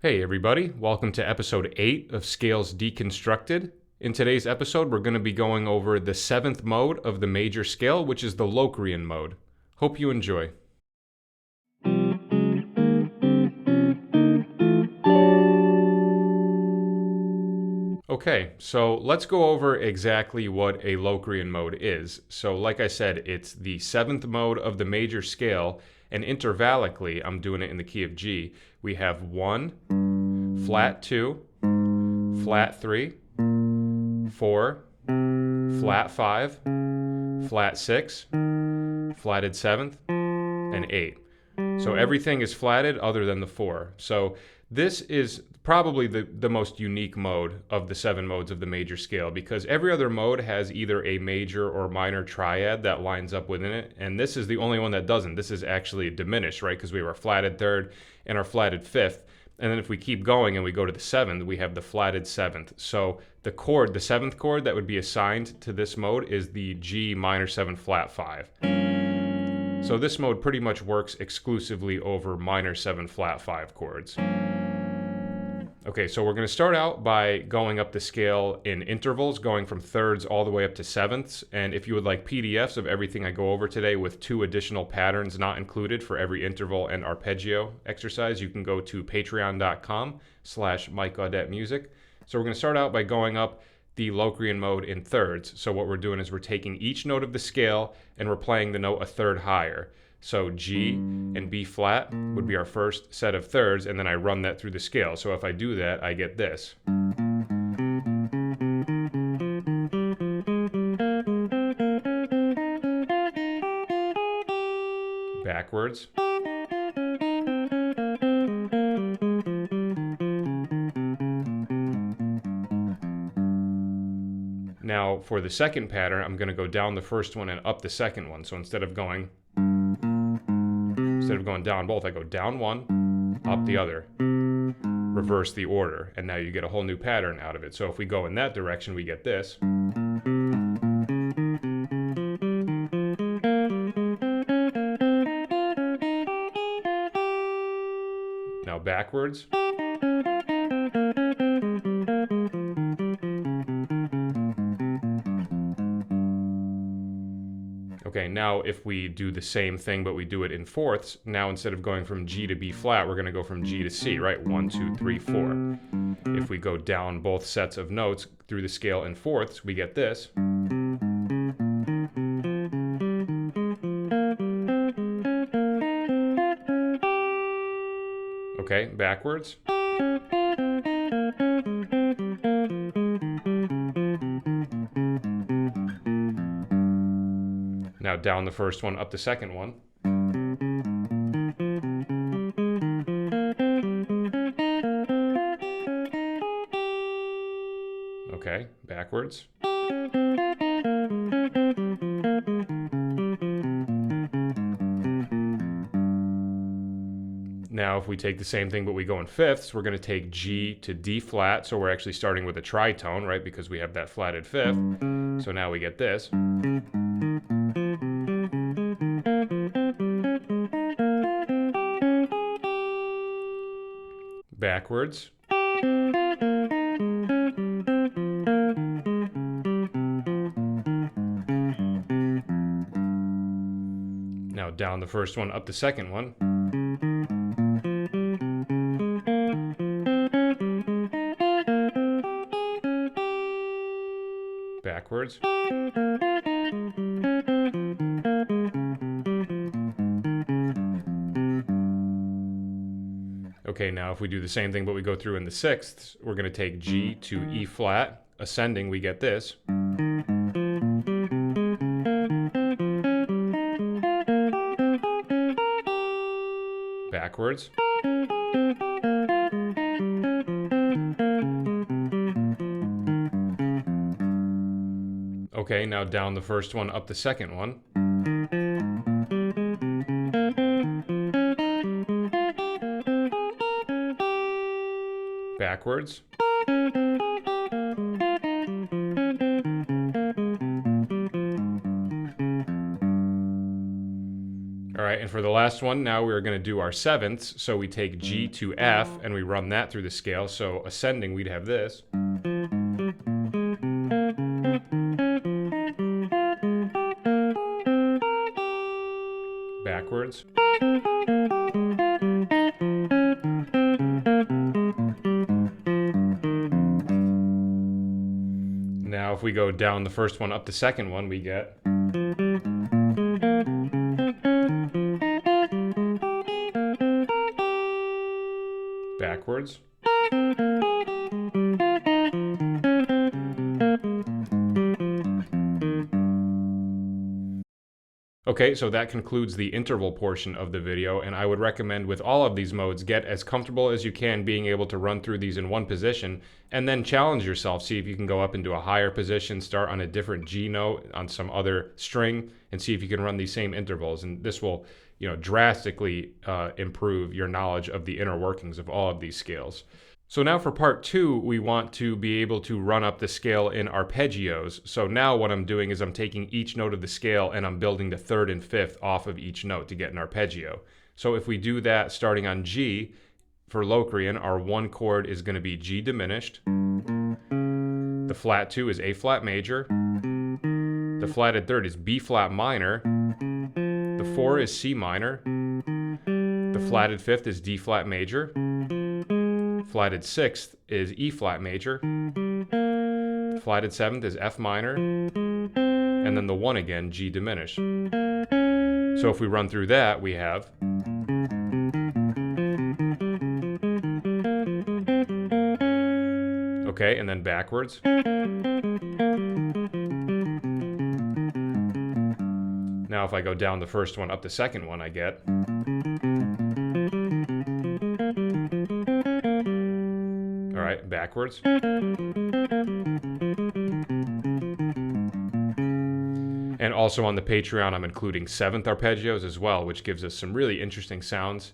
Hey everybody, welcome to episode 8 of Scales Deconstructed. In today's episode, we're going to be going over the 7th mode of the major scale, which is the Locrian Mode. Hope you enjoy. Okay, so let's go over exactly what a Locrian mode is. So like I said, it's the 7th mode of the major scale, and intervallically, I'm doing it in the key of G, we have 1, flat 2, flat 3, 4, flat 5, flat 6, flatted 7th, and 8. So everything is flatted other than the 4. So this is probably the most unique mode of the 7 modes of the major scale, because every other mode has either a major or minor triad that lines up within it, and this is the only one that doesn't. This is actually diminished, right? Because we have our flatted 3rd and our flatted 5th. And then if we keep going and we go to the 7th, we have the flatted 7th. So the chord, the 7th chord that would be assigned to this mode is the G minor 7 flat 5. So this mode pretty much works exclusively over minor 7 flat 5 chords. Okay, so we're going to start out by going up the scale in intervals, going from thirds all the way up to sevenths. And if you would like PDFs of everything I go over today with 2 additional patterns not included for every interval and arpeggio exercise, you can go to patreon.com/MikeAudetteMusic. So we're going to start out by going up the Locrian mode in thirds. So what we're doing is we're taking each note of the scale and we're playing the note a third higher. So G and B flat would be our first set of thirds, and then I run that through the scale. So if I do that, I get this. Backwards. Now for the second pattern, I'm going to go down the first one and up the second one. So instead of going down both, I go down one, up the other, reverse the order, and now you get a whole new pattern out of it. So if we go in that direction, we get this. Now backwards. Okay, now if we do the same thing, but we do it in fourths, now instead of going from G to B flat, we're going to go from G to C, right? 1, 2, 3, 4. If we go down both sets of notes through the scale in fourths, we get this. Okay, backwards. Now down the first one, up the second one. Okay, backwards. Now if we take the same thing but we go in fifths, we're going to take G to D flat, so we're actually starting with a tritone, right, because we have that flatted 5th. So now we get this. Backwards. Now down the first one, up the second one. Backwards. Okay, now if we do the same thing but we go through in the sixths, we're going to take G to E flat. Ascending, we get this. Backwards. Okay, now down the first one, up the second one. Backwards. All right, right, and for the last one, now we're going to do our sevenths. So we take G to F and we run that through the scale. So ascending, we'd have this. Backwards. Now if we go down the first one up the second one, we get backwards. Okay, so that concludes the interval portion of the video, and I would recommend with all of these modes, get as comfortable as you can being able to run through these in one position, and then challenge yourself. See if you can go up into a higher position, start on a different G note on some other string, and see if you can run these same intervals. And this will, drastically improve your knowledge of the inner workings of all of these scales. So now for part 2, we want to be able to run up the scale in arpeggios. So now what I'm doing is I'm taking each note of the scale and I'm building the third and fifth off of each note to get an arpeggio. So if we do that starting on G, for Locrian, our one chord is going to be G diminished. The flat 2 is A flat major. The flatted third is B flat minor. The 4 is C minor. The flatted fifth is D flat major. Flatted sixth is E flat major. The flatted seventh is F minor. And then the 1 again, G diminished. So if we run through that, we have okay, and then backwards. Now if I go down the first one up the second one, I get all right, backwards. And also on the Patreon, I'm including seventh arpeggios as well, which gives us some really interesting sounds.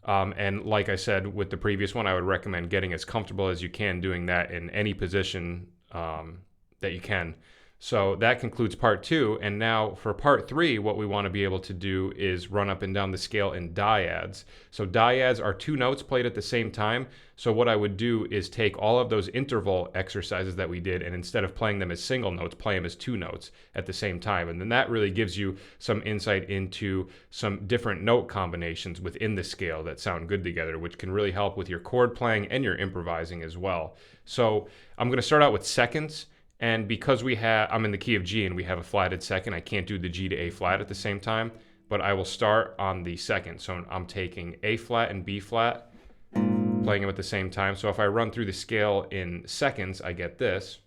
And like I said with the previous one, I would recommend getting as comfortable as you can doing that in any position that you can. So that concludes part 2. And now for part 3, what we want to be able to do is run up and down the scale in dyads. So dyads are 2 notes played at the same time. So what I would do is take all of those interval exercises that we did, and instead of playing them as single notes, play them as 2 notes at the same time. And then that really gives you some insight into some different note combinations within the scale that sound good together, which can really help with your chord playing and your improvising as well. So I'm going to start out with seconds. And because I'm in the key of G and we have a flatted second, I can't do the G to A flat at the same time, but I will start on the second. So I'm taking A flat and B flat, playing them at the same time. So if I run through the scale in seconds, I get this.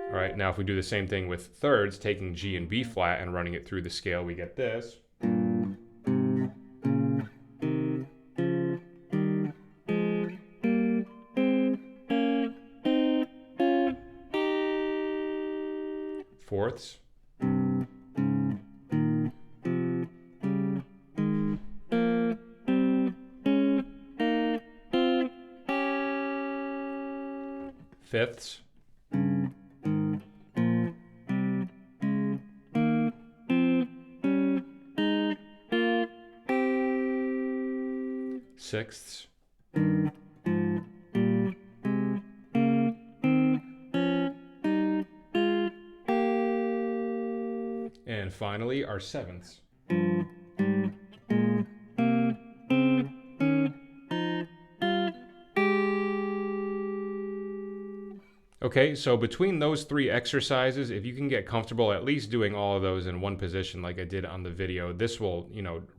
All right, now if we do the same thing with thirds, taking G and B flat and running it through the scale, we get this. Fourths. Fifths. Sixths. And finally, our sevenths. Okay, so between those 3 exercises, if you can get comfortable at least doing all of those in one position like I did on the video, this will,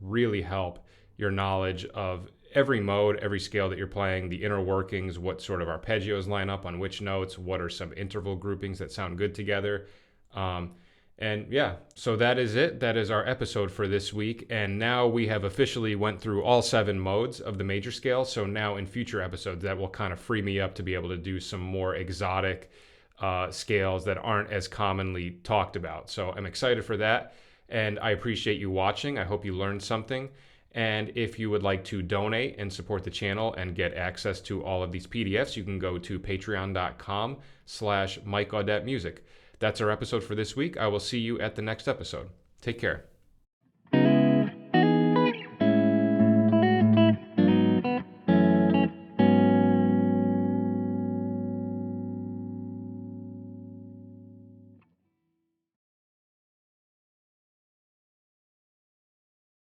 really help your knowledge of every mode, every scale that you're playing, the inner workings, what sort of arpeggios line up on which notes, what are some interval groupings that sound good together. And yeah, so that is it. That is our episode for this week. And now we have officially went through all 7 modes of the major scale. So now in future episodes, that will kind of free me up to be able to do some more exotic scales that aren't as commonly talked about. So I'm excited for that. And I appreciate you watching. I hope you learned something. And if you would like to donate and support the channel and get access to all of these PDFs, you can go to patreon.com/MikeAudetteMusic. That's our episode for this week. I will see you at the next episode. Take care.